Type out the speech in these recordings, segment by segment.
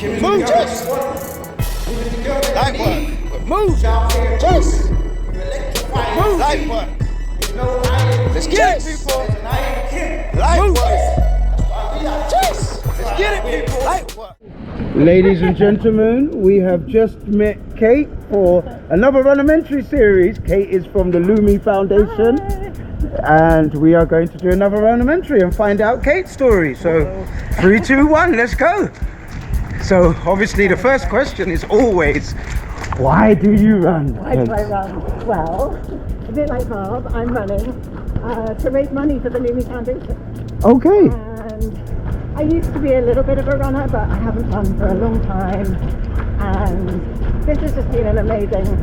Move, Jess. Light work. Move, Jess. Move. Light work. Let's get it, people. Light work. Jess. Let's get it, people. Light work. Ladies and gentlemen, we have just met Kate for another Runa-Mentary series. Kate is from the Lumi Foundation. Hi. And we are going to do another Runa-Mentary and find out Kate's story. So 3, 2, 1, let's go. So obviously the first question is always, why do you run? Why do I run? Well, a bit like Bob, I'm running to raise money for the Lumi Foundation. Okay. And I used to be a little bit of a runner, but I haven't run for a long time. And this has just been an amazing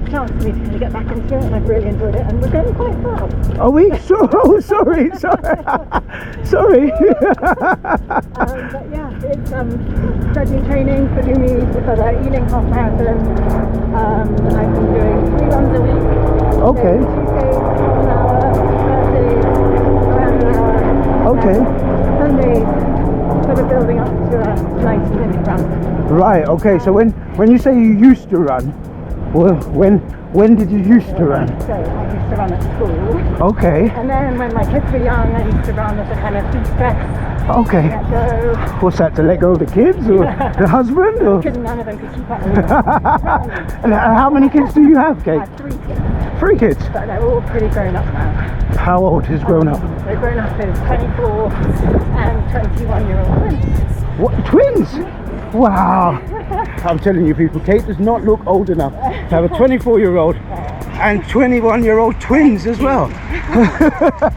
chance for me to kind of get back into it, and I've really enjoyed it, and we're going quite well. Are we? Oh, sorry. Sorry. But yeah, it's graduate training for Lumi for the Ealing Half Marathon. I've been doing 3 runs a week. Okay. So Tuesdays, half an hour, Thursdays, around an hour. Okay. Sundays, sort of building up to a 90-minute run. Right, okay, so when you say you used to run, well, when did you used to run? So I used to run at school. Okay. And then when my kids were young, I used to run as a kind of de-stress. Okay. Let go. What's that, to let go of the kids or the husband? Or? None of them could keep up with me. And how many kids do you have, Kate? I have 3 kids. 3 kids? But they're all pretty grown up now. How old is grown up? They're grown up as 24 and 21-year-old twins. What, twins? Wow. I'm telling you people, Kate does not look old enough to have a 24-year-old and 21-year-old twins as well. Yeah,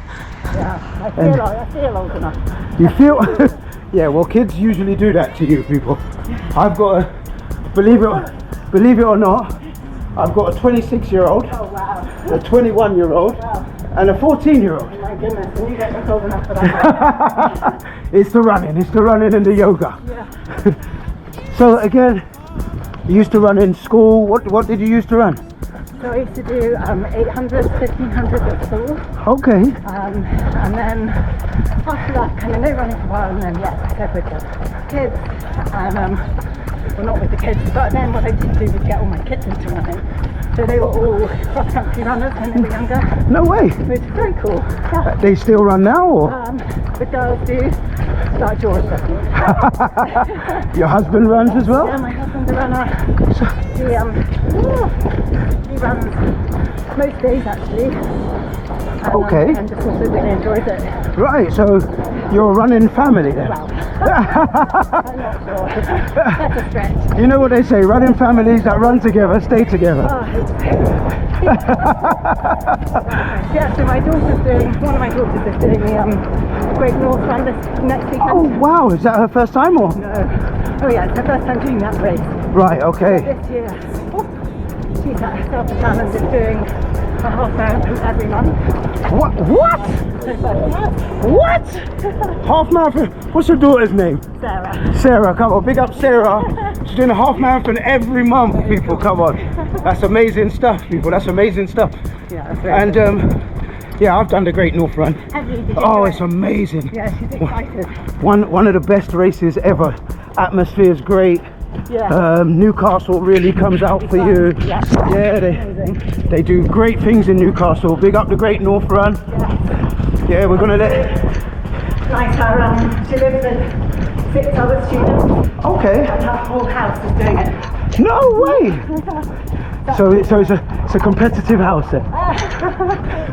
I feel old enough. You feel? Yeah, well, kids usually do that to you people. I've got a, believe it or not, I've got a 26-year-old, Oh wow. a 21-year-old, Wow. and a 14-year-old. Oh my goodness, and you don't look old enough for that. It's the running and the yoga. Yeah. So again, you used to run in school. What did you used to run? So I used to do 800, 1500 at school. Okay. And then after that, kind of no running for a while, and then I said with the kids, and well, not with the kids, but then what I did do was get all my kids into running. So they were all cross-country runners when they were younger. No way. Which is very cool. Yeah. They still run now, or? The girls do. Start George. Your husband runs as well? Yeah, my husband's a runner. He runs most days actually. Okay. And just also really enjoys it. Right, so you're a running family then? Well, I'm not sure. That's a stretch. You know what they say, running families that run together stay together. Yeah, so one of my daughters is doing the Great North Run this next weekend. Oh wow, is that her first time or? No. Oh yeah, it's her first time doing that race. Right, okay. This year, she's set herself a challenge of doing a half marathon every month. What? What? Half marathon? What's your daughter's name? Sarah. Sarah, come on, big up Sarah. She's doing a half marathon every month, people, come on. That's amazing stuff, people, that's amazing stuff. Yeah, that's right. And yeah, I've done the Great North Run. Oh, it's amazing. Yeah, she's excited. One of the best races ever. Atmosphere is great. Yeah. Newcastle really comes out for you. Yeah, they do great things in Newcastle. Big up the Great North Run. Yeah, we're gonna let. Nice, she lives with 6 other students. Okay. And her whole house is doing it. No way. So it's a competitive house then.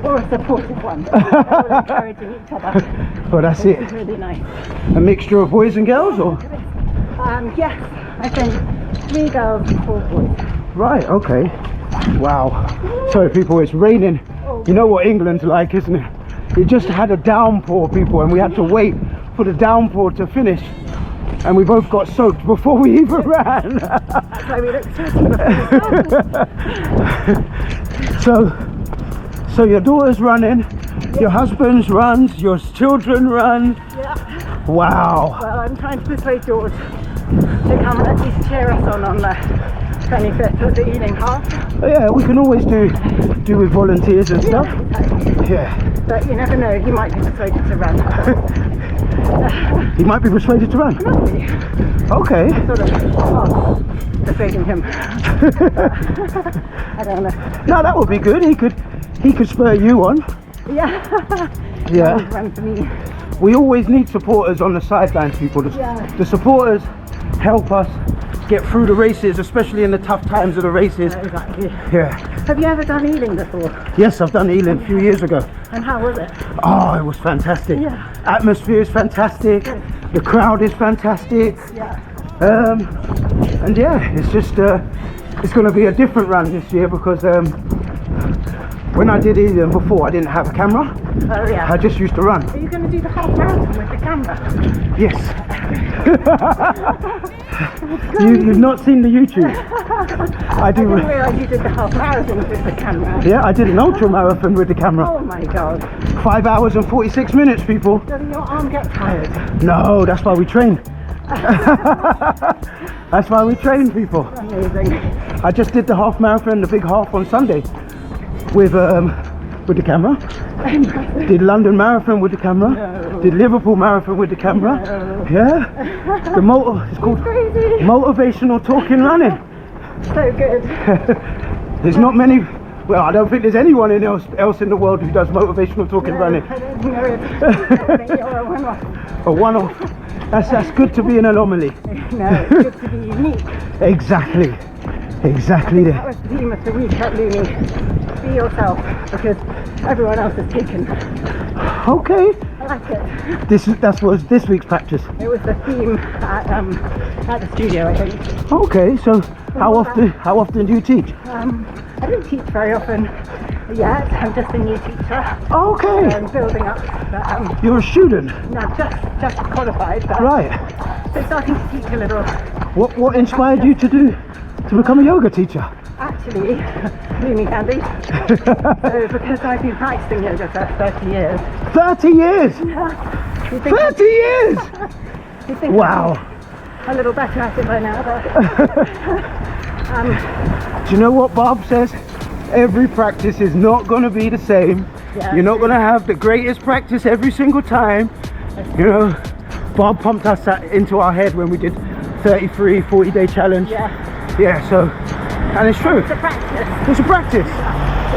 Or a supportive one. We're all encouraging each other. Well, that's it. It's really nice. A mixture of boys and girls, or? Yes, I think 3 girls and 4 boys. Right, okay. Wow. Sorry people, it's raining. You know what England's like, isn't it? It just had a downpour, people, and we had to wait for the downpour to finish. And we both got soaked before we even ran. That's why we looked So your daughter's running, your husband's runs, your children run. Yeah. Wow. Well, I'm trying to persuade George to come and at least cheer us on the 25th of the Ealing Half. Yeah, we can always do with volunteers and stuff. Yeah. But you never know, he might be persuaded to run. He might be persuaded to run. Might be. Okay. Sort of persuading him. I don't know. No, that would be good. He could spur you on. Yeah. Yeah. Run for me. We always need supporters on the sidelines, people. The supporters help us get through the races, especially in the tough times of the races. Exactly. Yeah. Have you ever done Ealing before? Yes, I've done Ealing a few years ago. And how was it? Oh, it was fantastic. Yeah. Atmosphere is fantastic. Good. The crowd is fantastic. Yeah. And yeah, it's just it's going to be a different run this year because when I did Ealing before, I didn't have a camera. Oh yeah. I just used to run. Are you going to do the half marathon with the camera? Yes. You've not seen the YouTube. I I didn't realise you did the half marathon with the camera. Yeah, I did an ultra marathon with the camera. Oh my god. 5 hours and 46 minutes, people. Doesn't your arm get tired? No, that's why we train. That's why we train, people. Amazing. I just did the half marathon, the big half on Sunday with the camera. Did London Marathon with the camera. No. Did Liverpool Marathon with the camera. No. Yeah. It's called Crazy. motivational talking running. So good. There's not many. Well, I don't think there's anyone else in the world who does motivational talking running. I don't know it. I think you're a one-off. A one-off. That's good to be an anomaly. No, it's good to be unique. Exactly That there. was the theme of the week at Lumi. Be yourself, because everyone else is taken. Okay. I like it. That was this week's practice. It was the theme at the studio, I think. Okay, so how often do you teach? I don't teach very often yet. I'm just a new teacher. Okay. I'm building up. But, You're a student. no, just qualified. But Right. so starting to teach a little. What inspired you to become a yoga teacher? Actually, Lumi Foundation. So because I've been practicing yoga for 30 years. 30 years! You think 30 years! you think Wow. I'm a little better at it by now, but Do you know what Bob says? Every practice is not going to be the same. Yeah. You're not going to have the greatest practice every single time. You know, Bob pumped us that into our head when we did 33, 40-day challenge. yeah, Yeah, so, and it's true. it's a practice. It's a practice.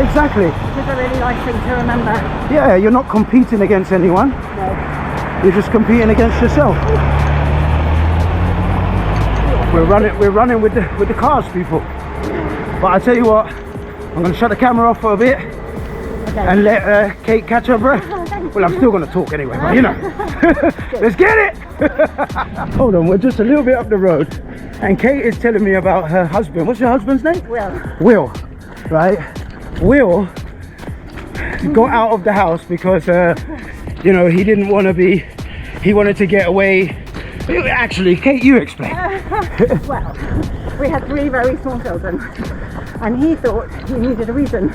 Exactly. It's a really nice thing to remember. Yeah, you're not competing against anyone. No. You're just competing against yourself. We're running with the cars, people. But I tell you what, I'm going to shut the camera off for a bit Okay. and let Kate catch her breath. Well, I'm still going to talk anyway, but you know. Let's get it! Hold on, we're just a little bit up the road and Kate is telling me about her husband. What's your husband's name? Will, right? Will got out of the house because, you know, he didn't want to be, he wanted to get away. Actually, Kate, you explain. Well, we had 3 very small children, and he thought he needed a reason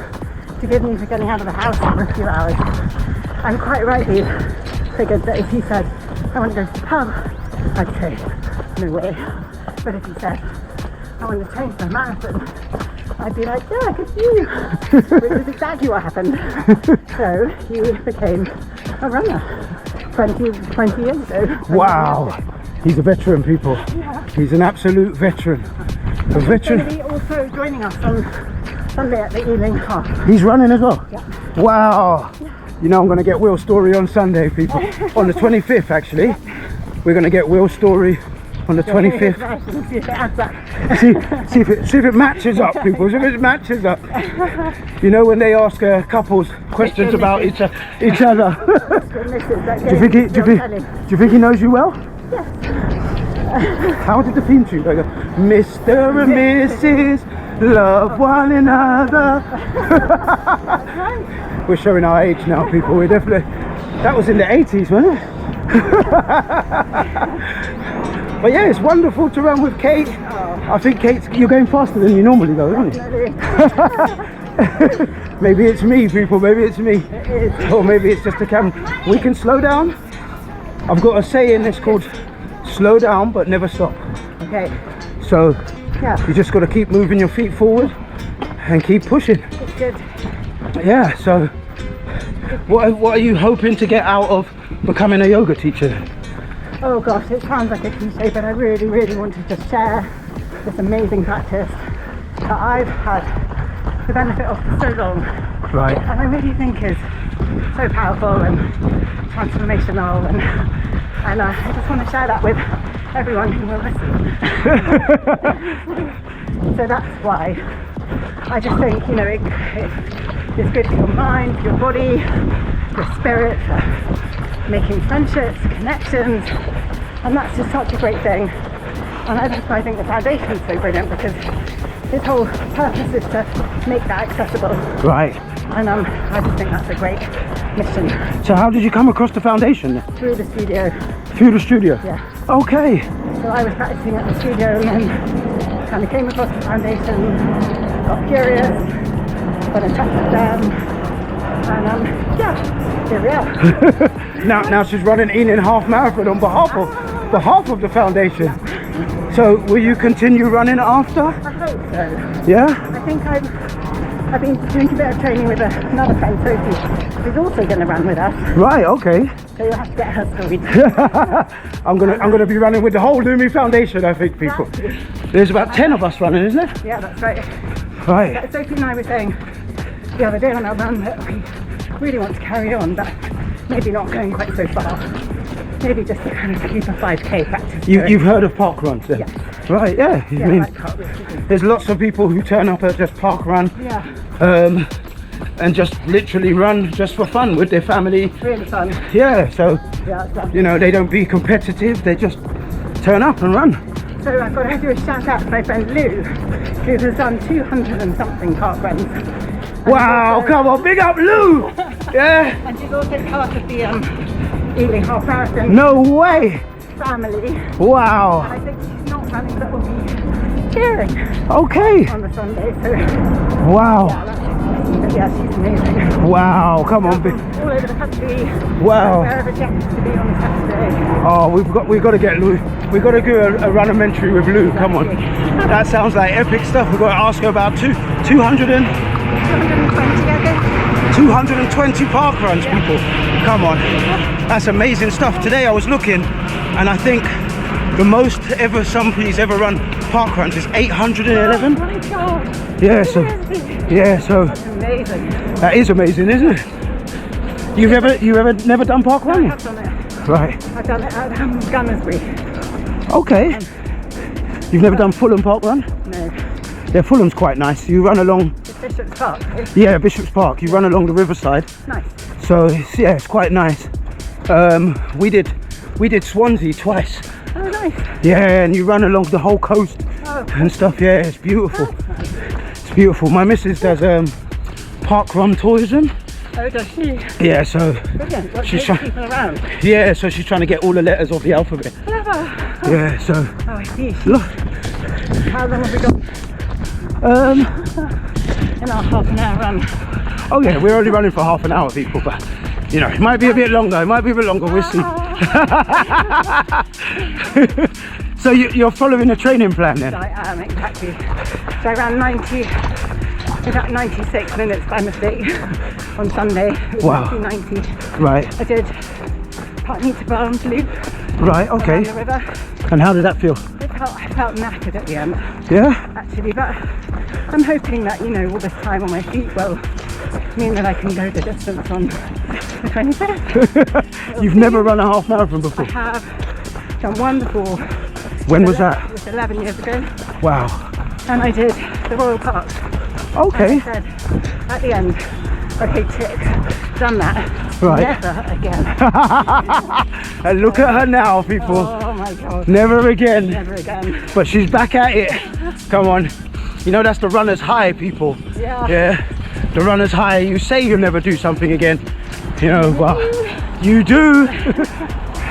to give me for getting out of the house for a few hours. And quite rightly figured that if he said, I want to go to the pub, I'd say, no way. But if he said, I want to train for a marathon, I'd be like, yeah, good for you. Which is exactly what happened. So he became a runner 20 years ago. Wow, he's a veteran, people. Yeah. He's an absolute veteran. A He's veteran. going to be also joining us on Sunday at the Ealing half. He's running as well. Yeah. Wow. You know, I'm going to get Will's story on Sunday, people. On the 25th, actually. We're going to get Will's story on the 25th. See if it adds up. See if it matches up, people. See if it matches up. You know, when they ask couples questions about each other. Do you think he knows you well? Yes. How did the theme tune go? Mr. and Mrs. Love one another. We're showing our age now, people. We're definitely. That was in the 80s, wasn't it? But yeah, it's wonderful to run with Kate. I think you're going faster than you normally go, aren't you? Maybe it's me, people. Maybe it's me. It is. Or maybe it's just the camera. We can slow down. I've got a saying that's called slow down but never stop. Okay. So Yeah. you just got to keep moving your feet forward and keep pushing. It's good. Yeah, so what are you hoping to get out of becoming a yoga teacher? Oh gosh, it sounds like a cliche, but I really, really wanted to share this amazing practice that I've had the benefit of for so long. Right. And I really think is so powerful and transformational, and I just want to share that with everyone who will listen. So that's why I just think, you know, it's good for your mind, for your body, your spirit, for making friendships, connections, and that's just such a great thing. And that's why I think the foundation is so brilliant, because its whole purpose is to make that accessible. Right. And I just think that's a great mission. So how did you come across the foundation? Through the studio. Through the studio? Yeah. Okay. So I was practicing at the studio and then kind of came across the foundation, got curious, got in touch with them, and yeah, here we are. now she's running in half marathon on behalf of the foundation. So will you continue running after? I hope so. Yeah? I think I've been doing a bit of training with another friend, Sophie, who's also going to run with us. Right, okay. So you'll have to get her story. I'm gonna be running with the whole Lumi Foundation, I think, people. There's about 10 of us running, isn't it? Yeah, that's right. Right. Sophie and I were saying the other day on our run that we really want to carry on, but maybe not going quite so far. Maybe just to kind of keep a 5k practice. You've heard of park runs then? Yes. Right, yeah. Yeah, I mean, like cartwheels. there's lots of people who turn up at just park run. Yeah. And just literally run just for fun with their family. Really fun. Yeah, so, Yeah, it's you know, they don't be competitive, they just turn up and run. So I've got to do a shout out to my friend Lou, who has done 200 and something park runs. And Wow, also, come on, big up Lou! Yeah! and she's also part of the Ealing Half Marathon No way! family. Wow! I think she's not running, but will be cheering Okay! on the Sunday. So Wow! yeah, she's amazing. Wow, come on, big. All over the country. Wow. Wherever Jate to be on Saturday. Oh, we've got to get Lou. We've got to do a Runa-Mentary with Lou. Come on. That sounds like epic stuff. We've got to ask her about 220, I think. 220 park runs, people. Come on. That's amazing stuff. Today I was looking, and I think the most ever somebody's ever run park runs is 811. Oh my god. Yeah, so That's amazing. that is amazing, isn't it? You ever never done park I running? have done it. Right. I've done it at Gunnersbury. Okay. You've never done Fulham Park Run? No. Yeah, Fulham's quite nice. You run along. It's Bishop's Park. Yeah, Bishop's Park. You run along the riverside. Nice. So it's quite nice. We did Swansea twice. Oh, nice. Yeah, and you run along the whole coast and stuff. Yeah, it's beautiful. It's beautiful. My missus does park run tourism. Oh, does she? Yeah, so Brilliant. What she's takes trying. people around? Yeah, so she's trying to get all the letters of the alphabet. Clever. Yeah, so Oh, I see. look. How long have we got in our half an hour run? Oh yeah, we're only running for half an hour, people, but you know, it might be a bit longer. It might be a bit longer. We'll see. So you're following a training plan then? I am, exactly. So I ran 96 minutes by mistake on Sunday. It was Wow. 90. Right, I did Putney to Barnes Loop right, around okay. the river. And how did that feel? I felt knackered at the end, Yeah? actually, but I'm hoping that, you know, all this time on my feet will mean that I can go the distance on the 25th. You've never run a half marathon I before? have done one before. When was that? It was 11 years ago. Wow. And I did the Royal Park. Okay. And I said at the end, okay, tick, done that. Right. Never again. And look at her now, people. Oh my God. Never again. Never again. But she's back at it. Come on. You know that's the runner's high, people. Yeah. Yeah. The runner's high. You say you'll never do something again, you know, but you do.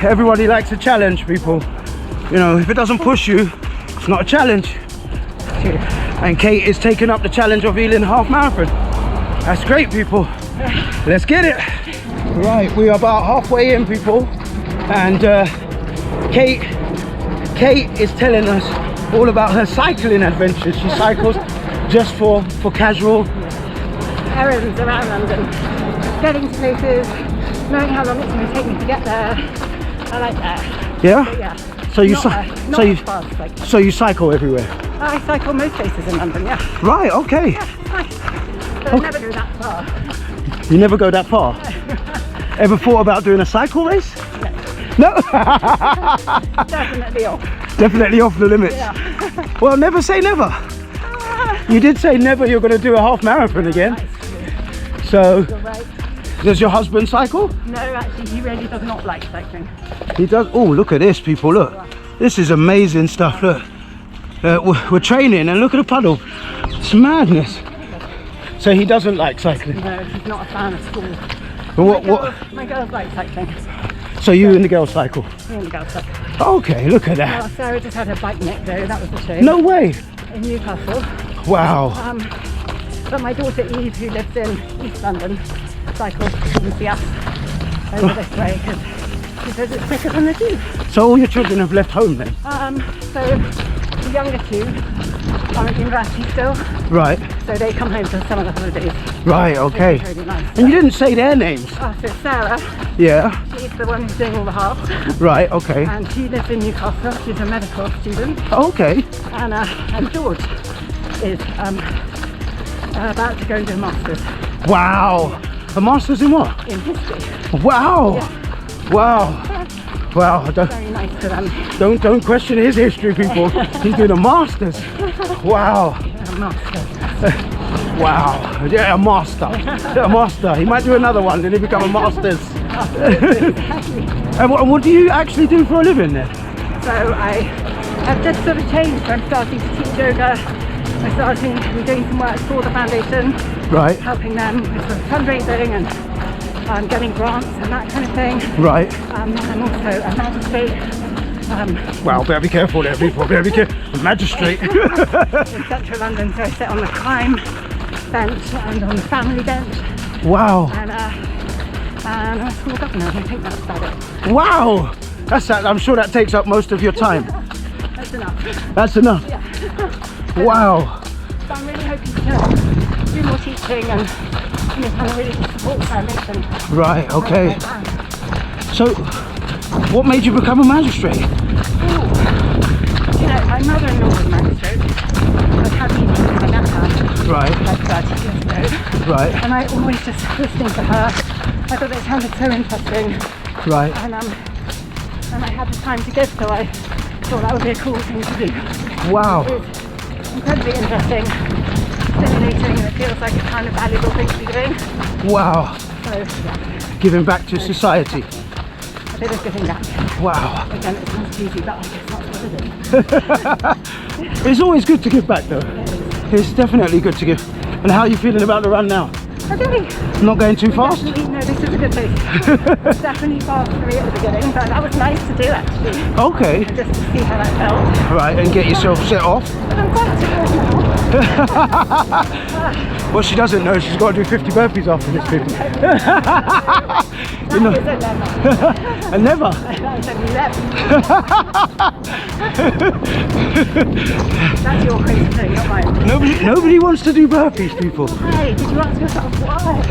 Everybody likes a challenge, people. You know, if it doesn't push you, it's not a challenge. And Kate is taking up the challenge of Ealing half marathon. That's great, people. Let's get it. Right, we are about halfway in, people, and Kate is telling us all about her cycling adventures. She cycles just for casual Errands around London, getting to places, knowing how long it's going to take me to get there. I like that. Yeah? But yeah. So you not as fast, like, so you cycle everywhere? I cycle most places in London, yeah. Right, okay. Yeah, it's nice. But I never go that far. You never go that far? Ever thought about doing a cycle race? No? Definitely off. Definitely off the limits. Yeah. Well, never say never. You did say never you're going to do a half marathon again. So, You're right. does your husband cycle? No, actually, he really does not like cycling. He does. Oh, look at this, people. Look. This is amazing stuff. Look. We're training and look at the puddle. It's madness. So he doesn't like cycling. No, he's not a fan of school. What? My girls like cycling. So you and the girls cycle? Me and the girls cycle. Okay, look at that. Well, Sarah just had her bike nick though, that was a shame. No way. In Newcastle. Wow. But my daughter Eve, who lives in East London, cycles to see us over this way because she says it's quicker than the tube. So all your children have left home then? So the younger two are at university still. Right. So they come home for some of the holidays. Right, okay. Which is really nice. And you didn't say their names? So Sarah, Yeah. she's the one who's doing all the halves. Right, okay. And she lives in Newcastle. She's a medical student. Okay. And George is about to go and do a master's Wow. A master's in what? in history. Wow. Wow. Wow. Very nice to them. Don't question his history, people. He's doing a master's. Wow. A master's. Wow. Yeah, a master. Yeah, a master. He might do another one, then he become a master's. And what do you actually do for a living then? So I have just sort of changed. I'm starting to teach yoga. I'm doing some work for the foundation. Right. Helping them with sort of fundraising and getting grants and that kind of thing. Right. I'm also a magistrate. Wow, better be careful there, people. Better be careful. Magistrate. In central London, so I sit on the crime bench and on the family bench. Wow. And I'm a school governor. I think that's about it. Wow. That's that. I'm sure that takes up most of your time. That's enough. That's enough. Yeah. Wow. So I'm really hoping to do more teaching and kind of really support the foundation. Right. Okay. So, what made you become a magistrate? You know, my mother-in-law was a magistrate. I had been since I met her, Right. like 30 years ago. Right. And I always just listening to her, I thought it sounded so interesting. Right. And I had the time to give, so I thought that would be a cool thing to do. Wow. It's incredibly interesting, stimulating, and it feels like a kind of valuable thing to be doing. Wow. So, yeah, Giving back to society. a bit of giving back. Wow. Again, it sounds cheesy, but I guess that's what it is. It's always good to give back though. It's definitely good to give. And how are you feeling about the run now? Okay. Not going too fast? Definitely, no, this is a good pace. Definitely fast for me at the beginning, but that was nice to do actually. Okay. Just to see how that felt. Right, and get yourself set off. But I'm quite tired now. What she doesn't know, she's got to do 50 burpees after this 50. You know. That is it then. And never. That's only left. That's your crazy thing, not mine. Nobody wants to do burpees, people. Hey, did you ask yourself why?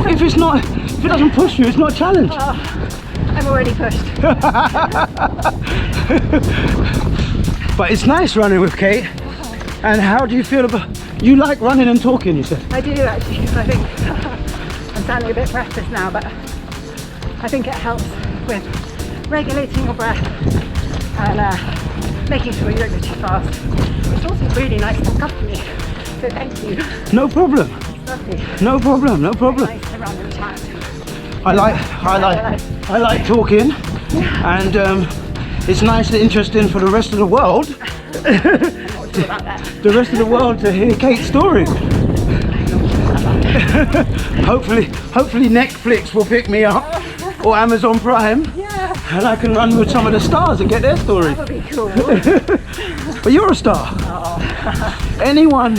If it doesn't push you, it's not a challenge. I'm already pushed. But it's nice running with Kate. And how do you feel about? You like running and talking, you said. I do actually, because I think I'm sounding a bit breathless now, but I think it helps with regulating your breath and making sure you don't go too fast. It's also really nice to accompany, so thank you. No problem. Lovely. No problem. No problem. Nice to run and chat. I like talking, and it's nice and interesting for the rest of the world. About that. The rest of the world to hear Kate's story. Hopefully Netflix will pick me up, or Amazon Prime, Yeah, and I can run with some of the stars and get their story. that would be cool. But you're a star. Anyone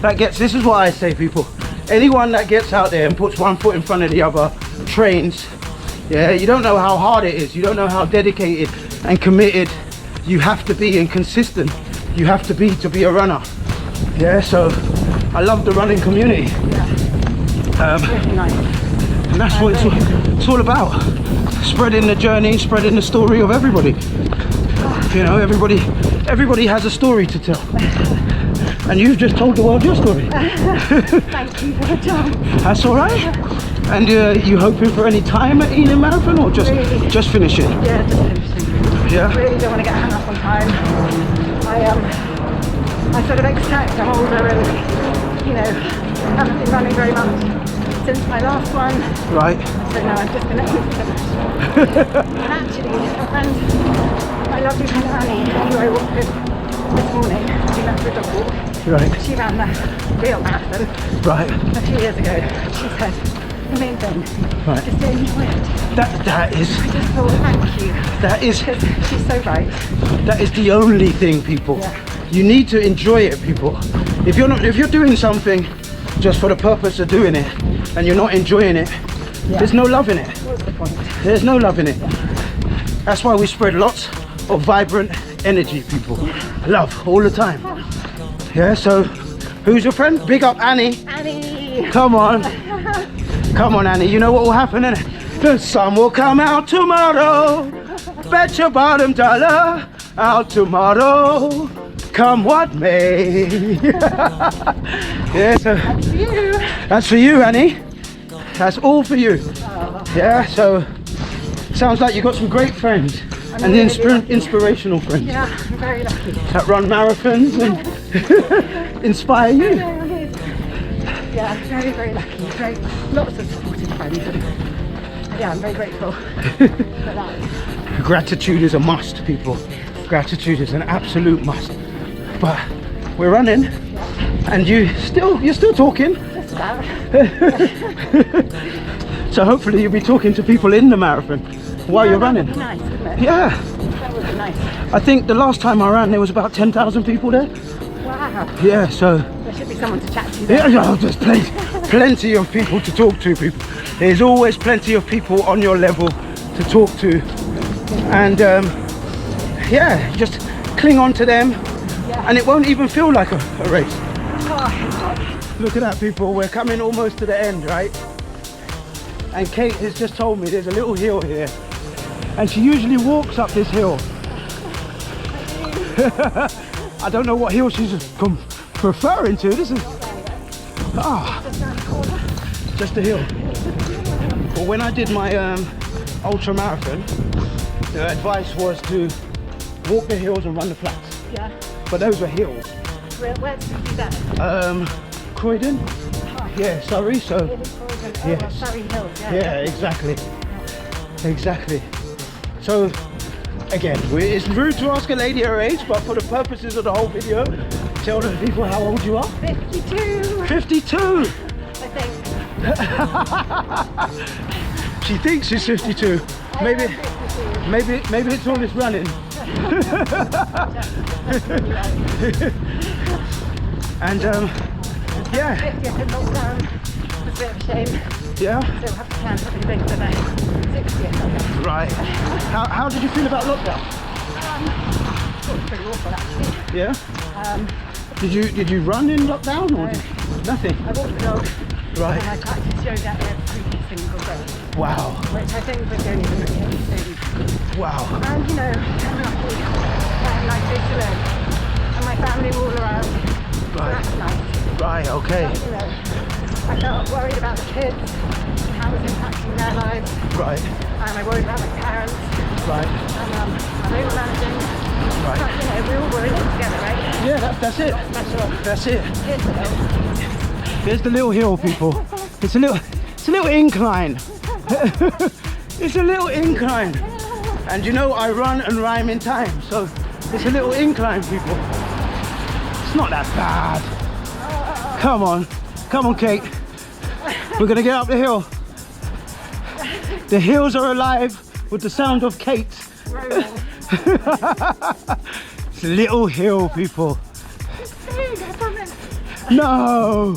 that gets, this is what I say, people. Anyone that gets out there and puts one foot in front of the other, trains. Yeah, you don't know how hard it is. You don't know how dedicated and committed you have to be and consistent you have to be a runner. Yeah, so I love the running community. Really nice. And that's what it's all about. Spreading the journey, spreading the story of everybody. You know, everybody has a story to tell. And you've just told the world your story. Thank you for the time. That's all right. And you hoping for any time at Ealing Marathon, or just Really? just finishing? Yeah, just finishing. Yeah. Really don't want to get hung up on time. I sort of expect I'm older and, you know, haven't been running very much since my last one. Right. So no, I'm just going to finish. And actually, a friend, my lovely friend Annie, who I walked with this morning, we met for a dog walk. Right. She ran the real marathon Right. a few years ago. She said, the main thing, Right. just to enjoy it. That is I just thought, thank you. that is Because she's so right. that is the only thing, people. Yeah. You need to enjoy it, people. If you're doing something just for the purpose of doing it and you're not enjoying it, there's no love in it. What's the point? There's no love in it. That's why we spread lots of vibrant energy, people. Love all the time. Yeah, so who's your friend? Big up Annie. Annie! Come on. Come on, Annie. You know what will happen, innit? The sun will come out tomorrow. Bet your bottom dollar out tomorrow. Come what may. Yeah, so You! that's for you, Annie. That's all for you. Yeah, so sounds like you've got some great friends and really lucky. inspirational friends Yeah, I'm very lucky. that run marathons and inspire you. Yeah, I'm very, very lucky. Very, lots of supportive friends. And, yeah, I'm very grateful for that. Gratitude is a must, people. Gratitude is an absolute must. But we're running, and you're still talking. Just about. So hopefully you'll be talking to people in the marathon while you're running. That would be nice, wouldn't it? Yeah, That would be nice. I think the last time I ran there was about 10,000 people there. Wow. Yeah, so There should be someone to chat to. yeah, there's plenty of people to talk to, people. There's always plenty of people on your level to talk to, and yeah, just cling on to them, and it won't even feel like a race. Oh, Look at that, people. We're coming almost to the end, right? And Kate has just told me there's a little hill here, and she usually walks up this hill. I don't know what hill she's referring to. This is just a hill. But when I did my ultra marathon, the advice was to walk the hills and run the flats. yeah. But those were hills. Where did you do that? Croydon? Yeah, Surrey, so It is Croydon. Oh, yes. Surrey Hills, yeah. yeah, exactly. So again, it's rude to ask a lady her age, but for the purposes of the whole video, tell the people how old you are. 52, 52! I think. She thinks she's 52. Maybe it's all this running. And yeah, 50th in lockdown. It's a bit of a shame. yeah, Still have to plan something big for the 60th, I guess. right. How did you feel about lockdown? It was pretty awful, actually. Yeah. Did you run in lockdown or nothing? I walked the dog Right. and I practiced yoga every single day, Wow. which I think was only going to be anything. Wow. And you know, I'm lucky. I have a nice place to live. And my family were all around. So Right. that's nice. Right. Okay. But, you know, I felt worried about the kids and how it was impacting their lives. Right. And I worried about my parents. Right. And they were managing. Right. But you know, we all were in it together, right? Yeah. That's it. Special. That's it. Here's the hill. There's the little hill, people. It's a little incline. It's a little incline. And you know I run and rhyme in time, so it's a little incline, people. It's not that bad. Come on, Kate. We're gonna get up the hill. The hills are alive with the sound of Kate. Rolling. It's a little hill, people. Big, I promise. No!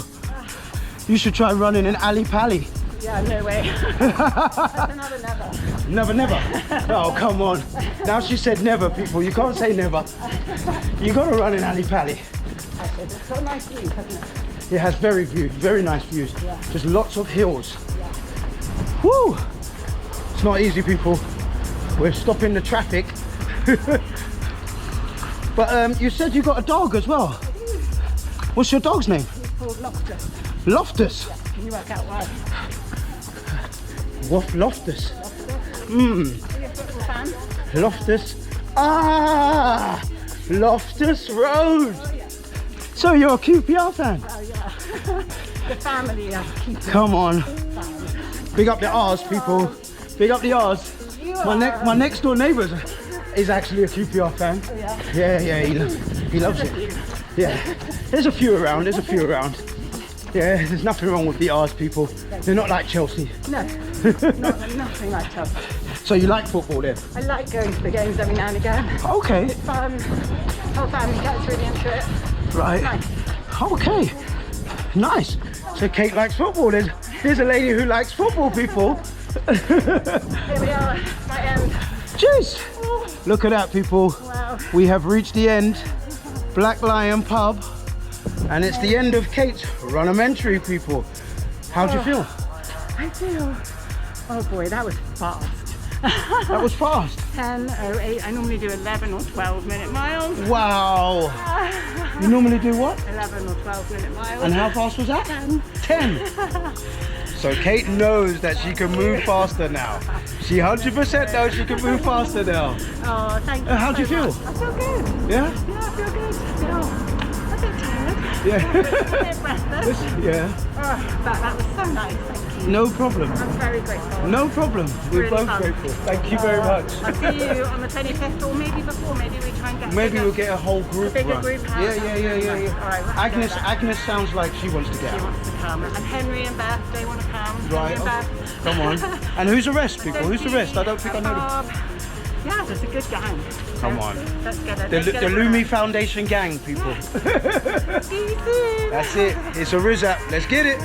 You should try running in Ali Pali. Yeah, no way. That's another never. Never. Oh, come on. Now she said never, people. You can't say never. You gotta run in Ali Pali. It's got nice views, hasn't it? It has very nice views. Yeah. Just lots of hills. Woo! It's not easy, people. We're stopping the traffic. But you said you got a dog as well. What's your dog's name? He's called Loftus. Loftus. Yeah, can you work out why? What Loftus? Are you a football fan? Loftus. Ah! Loftus Road. Oh, yeah. So you're a QPR fan? Oh, yeah. The family keep Come on. Big up the R's, people. Big up the R's. My next door neighbour is actually a QPR fan. Oh, yeah. Yeah, he loves it. Yeah, there's a few around. Yeah, there's nothing wrong with the R's, people. They're not like Chelsea. No, nothing like Chelsea. So you like football then? I like going to the games every now and again. Okay. It's fun. Whole family gets really into it. Right. Nice. Okay. Nice. So Kate likes football. There's a lady who likes football, people. Here we are, my end. Jeez. Look at that, people. Wow. We have reached the end. Black Lion Pub. And it's the end of Kate's Runa-Mentary, people. How'd you feel? I feel, oh boy, that was fast. That was fast. 10:08. I normally do 11 or 12-minute miles. Wow. You normally do what? 11 or 12-minute miles. And how fast was that? 10. 10. So Kate knows that she can move faster now. She 100% knows she can move faster now. Oh, thank you. How'd you so feel? much. I feel good. Yeah? Yeah, I feel good. Feel a bit tired. Yeah. A bit breathless. Yeah. Oh, but that was so nice. Thank you. No problem. I'm very grateful. No problem. We're Really both fun. grateful. Thank you very much. I'll see you on the 25th or maybe before. Maybe we try and get Maybe bigger, we'll get a whole group bigger run. group out. Yeah. All right, we'll have to go there. Agnes sounds like she wants to get She out. wants to come. And Henry and Beth, they want to come. Right. Henry and Okay. Beth. Come on. And who's the rest, people? Who's the rest? I don't think I know them. Bob. Yeah, it's a good gang. Come on. Let's get it. The Let's get it Lumi right. Foundation gang, people. See you soon. That's it. It's a Riz app. Let's get it.